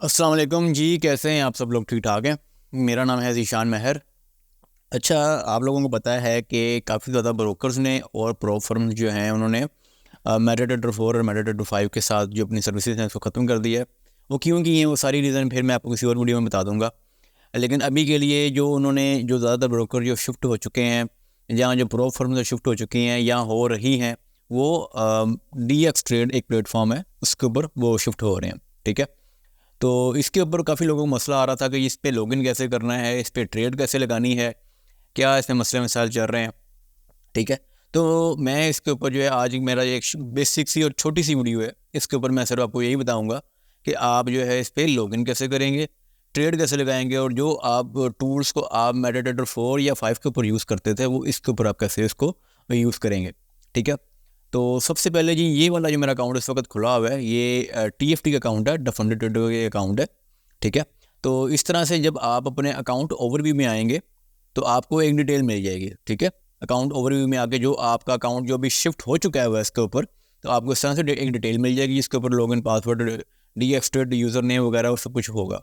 अस्सलाम वालेकुम जी, कैसे हैं आप सब लोग? ठीक ठाक हैं। मेरा नाम है ज़ीशान महर। अच्छा, आप लोगों को पता है कि काफ़ी ज़्यादा ब्रोकर्स ने और प्रो फर्म्स जो हैं उन्होंने मेटाडेटर 4 और मेटाडेटर 5 के साथ जो अपनी सर्विसेज हैं उसको ख़त्म कर दिया है। वो क्यों की हैं वो सारी रीज़न फिर मैं आपको किसी और वीडियो में बता दूंगा। लेकिन अभी के लिए जो ज़्यादातर ब्रोकर जो शिफ्ट हो चुके हैं या जो प्रो फर्म्स शिफ्ट हो चुकी हैं या हो रही हैं, वो DX ट्रेड एक प्लेटफॉर्म है, उसके ऊपर वो शिफ्ट हो रहे हैं। ठीक है, तो इसके ऊपर काफ़ी लोगों को मसला आ रहा था कि इस पे लॉगिन कैसे करना है, इस पे ट्रेड कैसे लगानी है, क्या इसमें मसले मसाइल चल रहे हैं। ठीक है, तो मैं इसके ऊपर जो है आज मेरा एक बेसिक सी और छोटी सी वीडियो है, इसके ऊपर मैं सिर्फ आपको यही बताऊंगा कि आप जो है इस पर लॉगिन कैसे करेंगे, ट्रेड कैसे लगाएंगे, और जो आप टूल्स को आप मेटाडेटर 4 या 5 के ऊपर यूज़ करते थे वो इसके ऊपर आप कैसे इसको यूज़ करेंगे। ठीक है, तो सबसे पहले जी ये वाला जो मेरा अकाउंट इस वक्त खुला हुआ है ये TFT का अकाउंट है, फंडेड ट्रेडर का अकाउंट है। ठीक है, तो इस तरह से जब आप अपने अकाउंट ओवरव्यू में आएंगे तो आपको एक डिटेल मिल जाएगी। ठीक है, अकाउंट ओवरव्यू में आके जो आपका अकाउंट जो भी शिफ्ट हो चुका है इसके ऊपर, तो आपको इस तरह से एक डिटेल मिल जाएगी जिसके ऊपर login password DX trade user name वगैरह और सब कुछ होगा।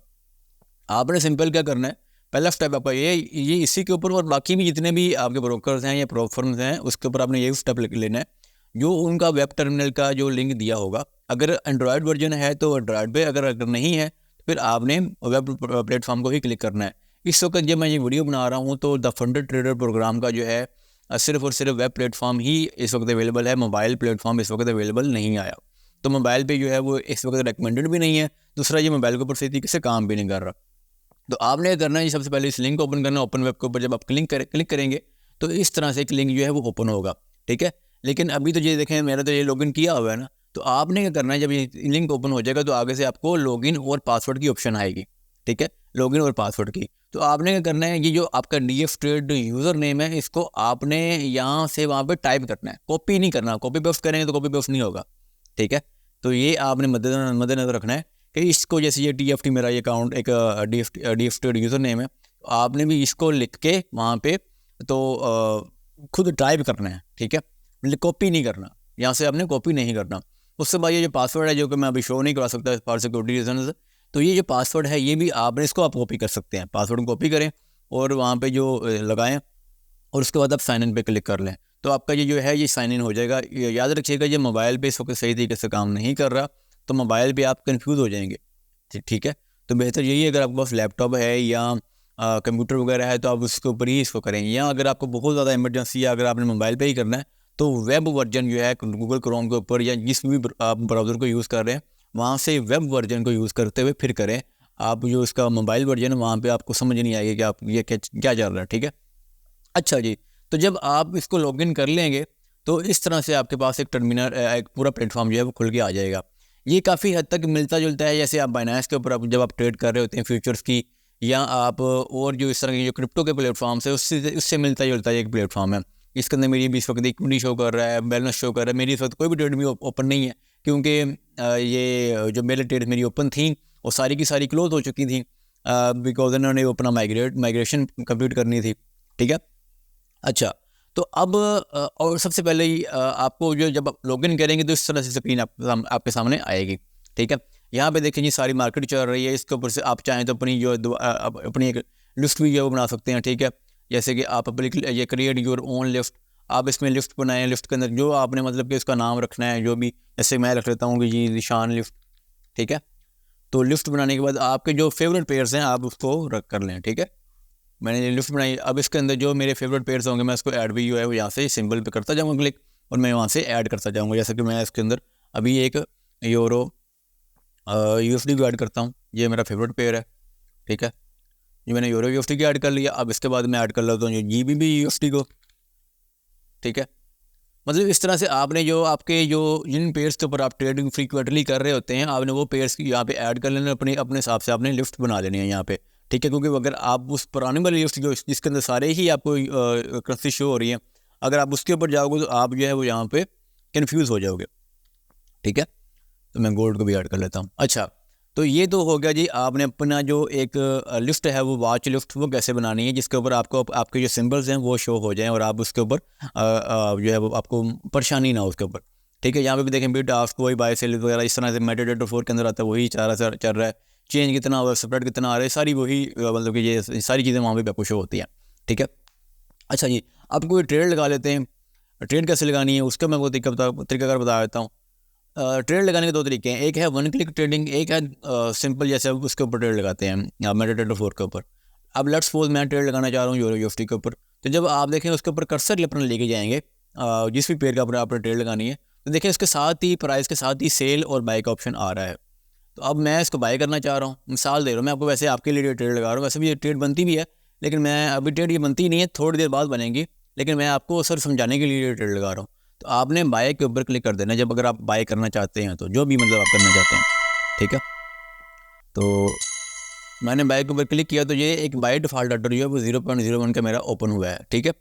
आपने सिंपल क्या करना है, पहला स्टेप आपका ये इसी के ऊपर और बाकी भी जितने भी आपके ब्रोकर्स हैं या प्रो फर्म्स हैं उसके ऊपर आपने यही स्टेप लेना है, जो उनका वेब टर्मिनल का जो लिंक दिया होगा। अगर एंड्रॉयड वर्जन है तो एंड्रॉयड पे, अगर नहीं है तो फिर आपने वेब प्लेटफॉर्म को ही क्लिक करना है। इस वक्त जब मैं ये वीडियो बना रहा हूँ तो द फंडेड ट्रेडर प्रोग्राम का जो है सिर्फ और सिर्फ वेब प्लेटफॉर्म ही इस वक्त अवेलेबल है, मोबाइल प्लेटफॉर्म इस वक्त अवेलेबल नहीं आया। तो मोबाइल पे जो है वो इस वक्त रिकमेंडेड भी नहीं है, दूसरा ये मोबाइल के ऊपर सही तरीके से काम भी नहीं कर रहा। तो आपने क्या करना है, सबसे पहले इस लिंक को ओपन करना है। ओपन वेब के ऊपर जब आप क्लिक करेंगे तो इस तरह से एक लिंक जो है वो ओपन होगा। ठीक है, लेकिन अभी तो ये देखें मेरा तो ये लॉगिन किया हुआ है ना, तो आपने क्या करना है, जब ये लिंक ओपन हो जाएगा तो आगे से आपको लॉगिन और पासवर्ड की ऑप्शन आएगी। ठीक है, लॉगिन और पासवर्ड की, तो आपने क्या करना है, ये जो आपका DX ट्रेड यूज़र नेम है इसको आपने यहाँ से वहाँ पे टाइप करना है, कॉपी नहीं करना। कॉपी पेस्ट करेंगे तो कॉपी पेस्ट नहीं होगा। ठीक है, तो ये आपने मद्देनजर रखना है कि इसको, जैसे ये TFT मेरा ये अकाउंट एक DX ट्रेड यूज़र नेम है, तो आपने भी इसको लिख के वहाँ पे तो खुद टाइप करना है। ठीक है, मतलब कॉपी नहीं करना, यहाँ से आपने कॉपी नहीं करना। उसके बाद ये जो पासवर्ड है जो कि मैं अभी शो नहीं करा सकता फॉर सिक्योरिटी रीजन, तो ये जो पासवर्ड है ये भी आपने इसको आप कॉपी कर सकते हैं। पासवर्ड को कॉपी करें और वहाँ पे जो लगाएं और उसके बाद आप साइन इन पे क्लिक कर लें, तो आपका ये जो है ये साइन इन हो जाएगा। याद रखिएगा ये मोबाइल पे इस वक्त सही तरीके से काम नहीं कर रहा, तो मोबाइल पे आप कंफ्यूज हो जाएंगे। ठीक है, तो बेहतर यही है अगर आपके पास लैपटॉप है या कंप्यूटर वगैरह है तो आप उसके ऊपर ही इसको करें, या अगर आपको बहुत ज़्यादा इमरजेंसी है, अगर आपने मोबाइल पे ही करना है तो वेब वर्जन जो है गूगल क्रोम के ऊपर या जिस भी आप ब्राउज़र को यूज़ कर रहे हैं वहाँ से वेब वर्जन को यूज़ करते हुए फिर करें। आप जो इसका मोबाइल वर्जन है वहाँ पे आपको समझ नहीं आएगी कि आप ये क्या चल रहा है। ठीक है, अच्छा जी, तो जब आप इसको लॉगिन कर लेंगे तो इस तरह से आपके पास एक टर्मिनल, एक पूरा प्लेटफॉर्म जो है वो खुल के आ जाएगा। ये काफ़ी हद तक मिलता जुलता है, जैसे आप बाइनेंस के ऊपर जब आप ट्रेड कर रहे होते हैं फ्यूचर्स की, या आप और जो इस तरह के जो क्रिप्टो के प्लेटफॉर्म्स है उससे मिलता जुलता है एक प्लेटफॉर्म है। इसके अंदर मेरी भी इस वक्त इक्विटी शो कर रहा है, बैलेंस शो कर रहा है। मेरी इस वक्त कोई भी ट्रेड भी ओपन नहीं है, क्योंकि ये जो मेरे ट्रेड मेरी ओपन थी वो सारी की सारी क्लोज हो चुकी थी, बिकॉज इन्होंने अपना माइग्रेशन कंप्लीट करनी थी। ठीक है, अच्छा, तो अब और सबसे पहले ही आपको जो जब आप लॉगिन करेंगे तो इस तरह से स्क्रीन आपके सामने आएगी। ठीक है, यहाँ पे देखें जी सारी मार्केट चल रही है, इसके ऊपर से आप चाहें तो अपनी जो अपनी एक लिस्ट भी जो बना सकते हैं। ठीक है, जैसे कि आप ये क्रिएट योर ओन लिस्ट, आप इसमें लिस्ट बनाएं। लिस्ट के अंदर जो आपने मतलब कि इसका नाम रखना है, जो भी, जैसे मैं रख लेता हूँ कि जी निशान लिस्ट। ठीक है, तो लिस्ट बनाने के बाद आपके जो फेवरेट पेयर्स हैं आप उसको रख कर लें। ठीक है, मैंने लिस्ट बनाई, अब इसके अंदर जो मेरे फेवरेट पेयर्स होंगे मैं इसको ऐड भी जो है वो यहाँ से सिंबल पे करता जाऊँगा क्लिक, और मैं वहाँ से ऐड करता जाऊँगा। जैसे कि मैं इसके अंदर अभी एक यूरो USD को ऐड करता हूँ, ये मेरा फेवरेट पेयर है। ठीक है, ये मैंने यूरो USD को ऐड कर लिया। अब इसके बाद मैं ऐड कर लेता हूँ GBP USD को। ठीक है, मतलब इस तरह से आपने जो आपके जो जिन पेयर्स के ऊपर आप ट्रेडिंग फ्रीक्वेंटली कर रहे होते हैं, आपने वो पेयर्स की यहाँ पे ऐड कर लेना, अपने अपने हिसाब से आपने लिस्ट बना लेनी है यहाँ पे। ठीक है, क्योंकि अगर आप उस पुरानी वाली लिस्ट जो जिसके अंदर सारे ही आपको करेंसी शो हो रही है, अगर आप उसके ऊपर जाओगे तो आप जो है वो यहाँ पे कन्फ्यूज़ हो जाओगे। ठीक है, तो मैं गोल्ड को भी ऐड कर लेता हूँ। अच्छा, तो ये तो हो गया जी, आपने अपना जो एक लिस्ट है वो वॉच लिस्ट वो कैसे बनानी है, जिसके ऊपर आपको आपके जो सिंबल्स हैं वो शो हो जाएं और आप उसके ऊपर जो है वो आपको परेशानी ना हो उसके ऊपर। ठीक है, यहाँ पे भी देखें बिट आस्क वही बाय सेल वगैरह इस तरह से मेटाडेटर 4 के अंदर आता है, वही चल रहा है। चेंज कितना हुआ, स्प्रेड कितना आ रहा है, सारी वही मतलब कि ये सारी चीज़ें वहाँ पे आपको शो होती हैं। ठीक है, अच्छा जी, आप कोई ट्रेड लगा लेते हैं। ट्रेड कैसे लगानी है उसका मैं वो तरीकाकार बता देता हूँ। ट्रेड लगाने के दो तरीके हैं, एक है वन क्लिक ट्रेडिंग, एक है सिंपल जैसे आप उसके ऊपर ट्रेड लगाते हैं मेटाट्रेडर 4 के ऊपर। अब लेट्स सपोज मैं ट्रेड लगाना चाह रहा हूँ यूरो यूएसडी के ऊपर, तो जब आप देखें उसके ऊपर कर्सर ही अपना लेके जाएंगे, जिस भी पेयर का आपने ट्रेड लगानी है, तो देखें उसके साथ ही प्राइस के साथ ही सेल और बाय का ऑप्शन आ रहा है। तो अब मैं इसको बाय करना चाह रहा हूँ, मिसाल दे रहा हूँ मैं आपको, वैसे आपके लिए ट्रेड लगा रहा हूँ, वैसे भी ये ट्रेड बनती भी है, लेकिन मैं अभी ट्रेड ये बनती नहीं है, थोड़ी देर बाद बनेगी, लेकिन मैं आपको सर समझाने के लिए ट्रेड लगा रहा हूँ। तो आपने बाय के ऊपर क्लिक कर देना जब अगर आप बाय करना चाहते हैं, तो जो भी मतलब आप करना चाहते हैं। ठीक है, तो मैंने बाय के ऊपर क्लिक किया, तो ये एक बाय डिफ़ॉल्ट ऑर्डर जो है वो 0.01 का मेरा ओपन हुआ है। ठीक है,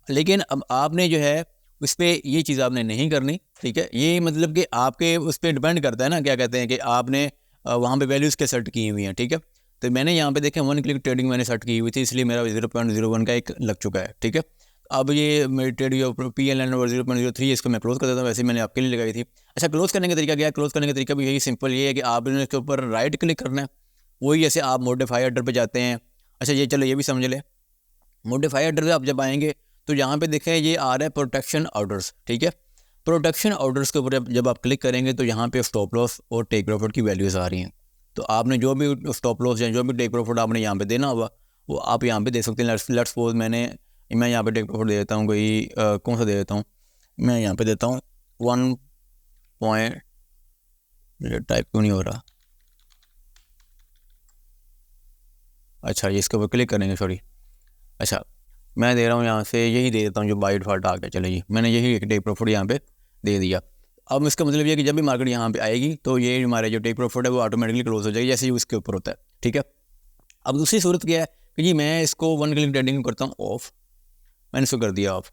लेकिन अब आपने जो है उस पर ये चीज़ आपने नहीं करनी। ठीक है, ये मतलब कि आपके उस पर डिपेंड करता है ना, क्या कहते हैं कि आपने वहाँ पे वैल्यूज़ के सेट की हुई हैं। ठीक है, तो मैंने यहाँ पे देखें वन क्लिक ट्रेडिंग मैंने सेट की हुई थी, इसलिए मेरा 0.01 का एक लग चुका है। ठीक है, अब ये मेरी ट्रेड PLN और 0.03 इसको मैं क्लोज़ कर देता हूँ, वैसे मैंने आपके लिए लगाई थी। अच्छा, क्लोज़ करने का तरीका क्या है? क्लोज़ करने का तरीका भी यही सिंपल ये है कि आपने इसके ऊपर राइट क्लिक करना है, वही जैसे आप मॉडिफाई ऑर्डर पे जाते हैं। अच्छा ये चलो ये भी समझ लें, मॉडिफाई ऑर्डर पे आप जब आएंगे तो यहाँ पे देखें ये आ रहा है प्रोटेक्शन ऑर्डर्स। ठीक है, प्रोटेक्शन ऑर्डर्स के ऊपर जब आप क्लिक करेंगे तो यहाँ पे स्टॉप लॉस और टेक प्रॉफिट की वैल्यूज़ आ रही हैं। तो आपने जो भी स्टॉप लॉस या जो भी टेक प्रॉफिट आपने यहाँ पे देना होगा वो आप यहाँ पे दे सकते हैं। लेट्स सपोज मैं यहाँ पे टेक प्रॉफिट दे देता हूँ, कोई कौन सा दे देता हूँ, मैं यहाँ पे देता हूँ 1 पॉइंट, टाइप क्यों नहीं हो रहा, अच्छा ये इसके ऊपर क्लिक करेंगे, सॉरी। अच्छा मैं दे रहा हूँ यहाँ से यही दे देता हूँ जो बाय डिफ़ॉल्ट आ गया, चलो जी मैंने यही एक टेक प्रॉफिट यहाँ पे दे दिया। अब इसका मतलब ये है कि जब भी मार्केट यहाँ पे आएगी तो ये हमारे जो टेक प्रॉफिट है वो ऑटोमेटिकली क्लोज हो जाएगी, जैसे ही उसके ऊपर होता है। ठीक है, अब दूसरी सूरत क्या है कि जी मैं इसको वन क्लिक ट्रेडिंग करता हूँ ऑफ, मैंने इसको कर दिया ऑफ।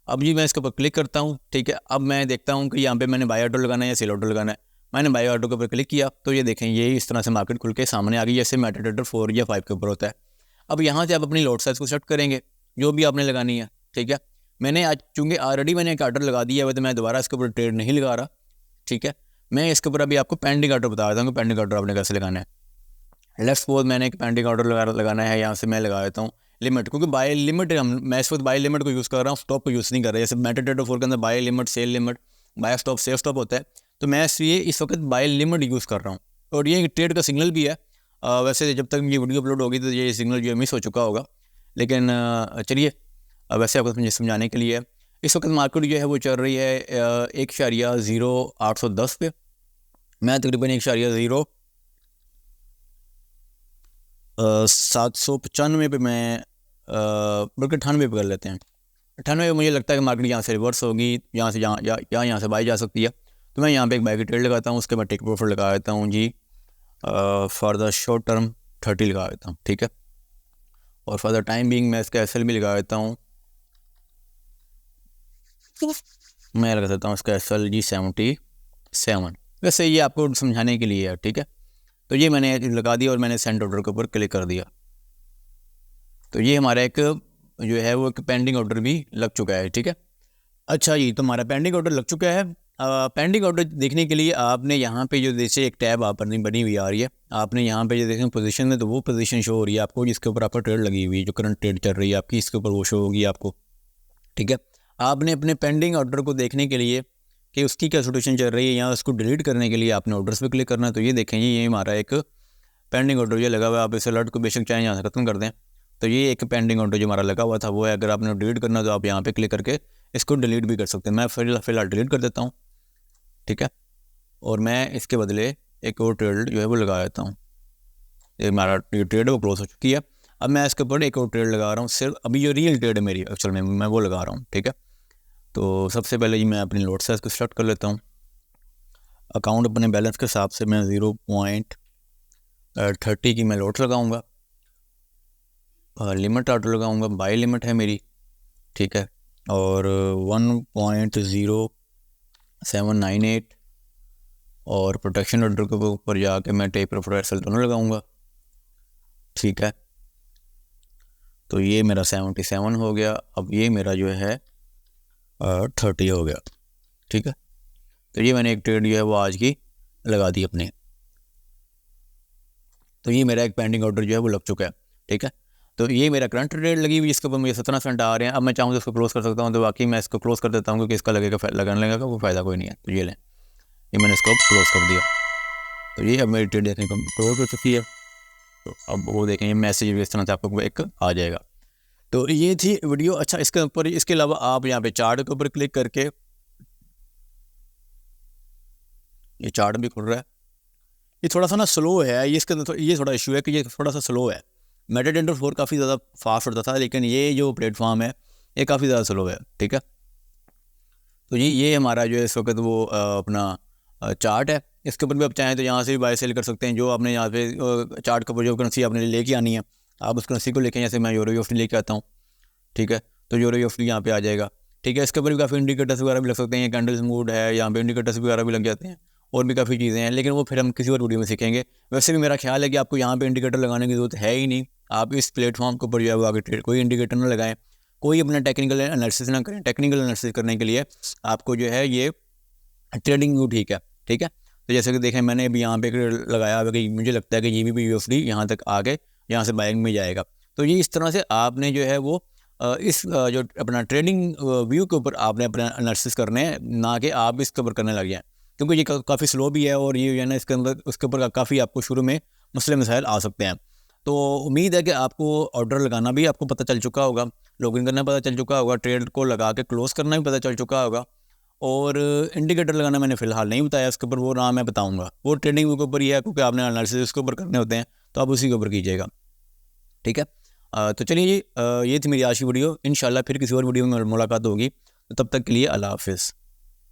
अब जी मैं इसके ऊपर क्लिक करता हूँ। ठीक है, अब मैं देखता हूँ कि यहाँ पे मैंने बाय ऑर्डर लगाना है या सेल ऑर्डर लगाना है। मैंने बाय ऑर्डर के ऊपर क्लिक किया तो ये देखें ये इस तरह से मार्केट खुल के सामने आ गई, जैसे मेटाट्रेडर 4 या 5 के ऊपर होता है। अब यहाँ से आप अपनी लॉट साइज को सेट करेंगे जो भी आपने लगानी है। ठीक है, मैंने आज चूँकि ऑलरेडी मैंने एक ऑर्डर लगा दिया है तो मैं दोबारा इसके ऊपर ट्रेड नहीं लगा रहा। ठीक है, मैं इसके ऊपर अभी आपको पेंडिंग ऑर्डर बता देता हूँ कि पेंडिंग ऑर्डर आपने कैसे लगाना है। लेट्स सपोज मैंने एक पेंडिंग ऑर्डर लगाना है, यहाँ से मैं लगा देता हूँ लिमिट, क्योंकि बाय लिमिट मैं इस वक्त बाय लिमिट को यूज़ कर रहा हूँ, स्टॉप को यूज़ नहीं कर रहा। जैसे मेटाट्रेडर 4 के अंदर buy limit, sell limit, buy stop, sell stop होता है, तो मैं इसलिए इस वक्त बाय लिमिट यूज़ कर रहा हूँ। और ये ट्रेड का सिग्नल भी है। वैसे जब तक ये वीडियो अपलोड होगी तो ये सिग्नल जो है मिस हो चुका होगा, लेकिन चलिए वैसे आपको मुझे समझाने के लिए इस वक्त मार्केट जो है वो चल रही है 1.0810 पे। मैं तकरीबन 1.795 पे मैं बल्कि 98 पे कर लेते हैं। 98 पे मुझे लगता है कि मार्केट यहाँ से रिवर्स होगी, यहाँ से यहाँ से बाई जा सकती है, तो मैं यहाँ पे एक बाई की ट्रेड लगाता हूँ, उसके बाद टेक प्रॉफिट लगा देता हूँ जी फॉर द शॉर्ट टर्म 30 लगा देता हूँ। ठीक है, और फॉर द टाइम बीइंग मैं इसका SL भी लगा देता हूँ, मैं लगा देता हूँ इसका SL जी 77। वैसे ये आपको समझाने के लिए है। ठीक है, तो ये मैंने लगा दिया और मैंने सेंड ऑर्डर के ऊपर क्लिक कर दिया, तो ये हमारा एक जो है वो एक पेंडिंग ऑर्डर भी लग चुका है। ठीक है, अच्छा जी, तो हमारा पेंडिंग ऑर्डर लग चुका है। पेंडिंग ऑर्डर देखने के लिए आपने यहाँ पे जो जैसे एक टैब आप बनी हुई आ रही है, आपने यहाँ पे जो देखें पोजीशन में, तो वो पोजीशन शो हो रही है आपको जिसके ऊपर आपका ट्रेड लगी हुई है, जो करंट ट्रेड चल रही है आपकी, इसके ऊपर वो शो होगी आपको। ठीक है, आपने अपने पेंडिंग ऑर्डर को देखने के लिए कि उसकी क्या सिचुएशन चल रही है या उसको डिलीट करने के लिए आपने ऑर्डर्स पे क्लिक करना है। तो ये देखें ये हमारा एक पेंडिंग ऑर्डर ये लगा हुआ है, आप इस अलर्ट को बेशक चाहें यहाँ से ख़त्म कर दें, तो ये एक पेंडिंग ऑर्डर जो हमारा लगा हुआ था वो है। अगर आपने डिलीट करना तो आप यहाँ पे क्लिक करके इसको डिलीट भी कर सकते हैं। मैं फिलहाल डिलीट कर देता हूँ। ठीक है, और मैं इसके बदले एक और ट्रेड जो है वो लगा देता हूँ। ये हमारा ट्रेड वो क्लोज हो चुकी है। अब मैं इसके ऊपर एक और ट्रेड लगा रहा हूँ, सिर्फ अभी जो रियल ट्रेड है मेरी एक्चुअल में मैं वो लगा रहा हूँ। ठीक है, तो सबसे पहले जी मैं अपनी लॉट साइज को स्टार्ट कर लेता हूँ। अकाउंट अपने बैलेंस के हिसाब से मैं 0.30 की मैं लॉट लगाऊंगा, लिमिट ऑर्डर लगाऊंगा, बाय लिमिट है मेरी। ठीक है, और 1.0798 और प्रोटेक्शन ऑर्डर के ऊपर जाके मैं टेक प्रॉफिट SL दोनों लगाऊंगा। ठीक है, तो ये मेरा 77 हो गया। अब ये मेरा जो है 30 हो गया। ठीक है, तो ये मैंने एक ट्रेड जो है वो आज की लगा दी अपने। तो ये मेरा एक पेंडिंग ऑर्डर जो है वो लग चुका है, ठीक है। तो ये मेरा करंट रेट लगी हुई, इसके ऊपर मुझे 17 सेंट आ रहे हैं। अब मैं चाहूँ तो इसको क्लोज़ कर सकता हूँ, तो वाकई मैं इसको क्लोज़ कर देता हूँ क्योंकि इसका लगाने लगेगा वो फ़ायदा कोई नहीं है। तो ये लें, ये मैंने इसको क्लोज़ कर दिया। तो ये अब मेरी ट्रेड देखने को क्लोज़ हो चुकी है। तो अब वो देखें ये मैसेज भी इस तरह से आपको एक आ जाएगा। तो ये थी वीडियो। अच्छा, इसके ऊपर इसके अलावा आप यहाँ पे चार्ट के ऊपर क्लिक करके, ये चार्ट भी खुल रहा है। ये थोड़ा सा ना स्लो है, ये इसके अंदर ये थोड़ा इशू है कि ये थोड़ा सा स्लो है। मेटाटेंडर 4 काफ़ी ज़्यादा फास्ट होता था, लेकिन ये जो प्लेटफॉर्म है ये काफ़ी ज़्यादा स्लो है, ठीक है। तो ये हमारा जो है इस वक्त वो अपना चार्ट है। इसके ऊपर भी आप चाहें तो यहाँ से भी बाय सेल कर सकते हैं। जो आपने यहाँ पे चार्ट का जो करेंसी आपने लेके आनी है, आप उस करेंसी को लेके, जैसे मैं यूरो USD लेके आता हूँ, ठीक है। तो यूरो USD यहाँ पे आ जाएगा, ठीक है। इसके ऊपर भी काफ़ी इंडिकेटर्स वगैरह भी लग सकते हैं। ये कैंडल्स मूड है, यहाँ पे इंडिकेटर्स वगैरह भी लग जाते हैं, और भी काफ़ी चीज़ें हैं, लेकिन वो फिर हम किसी और वीडियो में सीखेंगे। वैसे भी मेरा ख्याल है कि आपको यहाँ पे इंडिकेटर लगाने की ज़रूरत है ही नहीं। आप इस प्लेटफॉर्म के ऊपर जो है वो आगे ट्रेड कोई इंडिकेटर ना लगाएं, कोई अपना टेक्निकल एनालिसिस ना करें। टेक्निकल एनालिसिस करने के लिए आपको जो है ये ट्रेडिंग व्यू ठीक है, ठीक है। तो जैसे कि देखें मैंने अभी यहाँ पे लगाया हुआ कि मुझे लगता है कि GBP USD यहाँ तक आके यहाँ से बाइंग में जाएगा। तो ये इस तरह से आपने जो है वो इस जो अपना ट्रेडिंग व्यू के ऊपर आपने अपना एनालिसिस करने हैं, ना कि आप इसके ऊपर करने लग जाएं, क्योंकि ये काफ़ी स्लो भी है, और ये जो है ना इसके अंदर उसके ऊपर काफ़ी आपको शुरू में मसले मसाइल आ सकते हैं। तो उम्मीद है कि आपको ऑर्डर लगाना भी आपको पता चल चुका होगा, लॉगिन करना पता चल चुका होगा, ट्रेड को लगा के क्लोज़ करना भी पता चल चुका होगा, और इंडिकेटर लगाना मैंने फ़िलहाल नहीं बताया इसके ऊपर, वो ना मैं बताऊंगा, वो ट्रेडिंग व्यू के ऊपर ही है, क्योंकि आपने एनालिसिस उसके ऊपर करने होते हैं, तो आप उसी के ऊपर कीजिएगा, ठीक है। तो चलिए जी, ये थी मेरी आज की वीडियो। इंशाल्लाह फिर किसी और वीडियो में मुलाकात होगी, तो तब तक के लिए अल्लाह हाफिज़।